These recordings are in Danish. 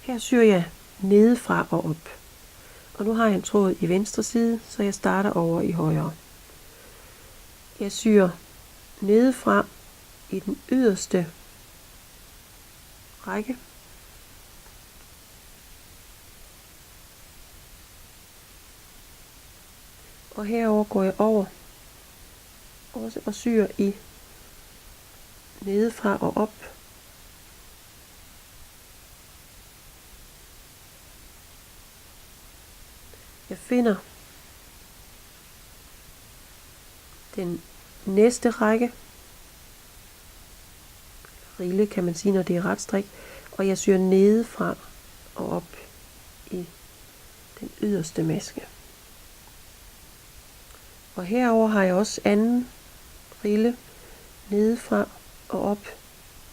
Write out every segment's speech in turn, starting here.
Her syr jeg nedefra og op. Og nu har jeg en tråd i venstre side, så jeg starter over i højre. Jeg syr nedefra i den yderste række. Og herover går jeg over også og syr i nedefra og op. Jeg finder den næste række, rille kan man sige, når det er ret strik, og jeg syr nedefra og op i den yderste maske. Og herover har jeg også anden rille nedefra og op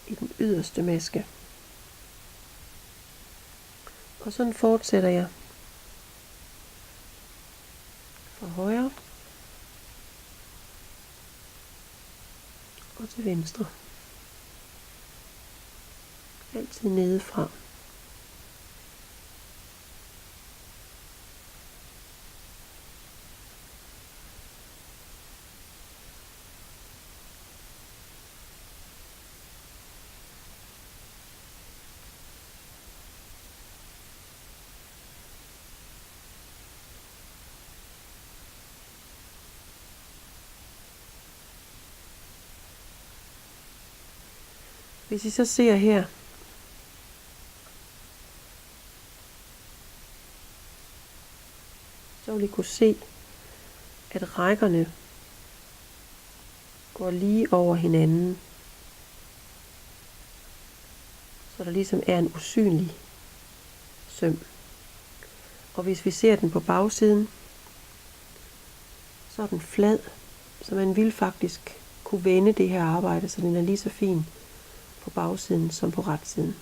i den yderste maske. Og sådan fortsætter jeg fra højre og til venstre. Altid nedefra. Hvis I så ser her, så vil I kunne se, at rækkerne går lige over hinanden. Så der ligesom er en usynlig søm. Og hvis vi ser den på bagsiden, så er den flad, så man vil faktisk kunne vende det her arbejde, så den er lige så fin på bagsiden som på retsiden.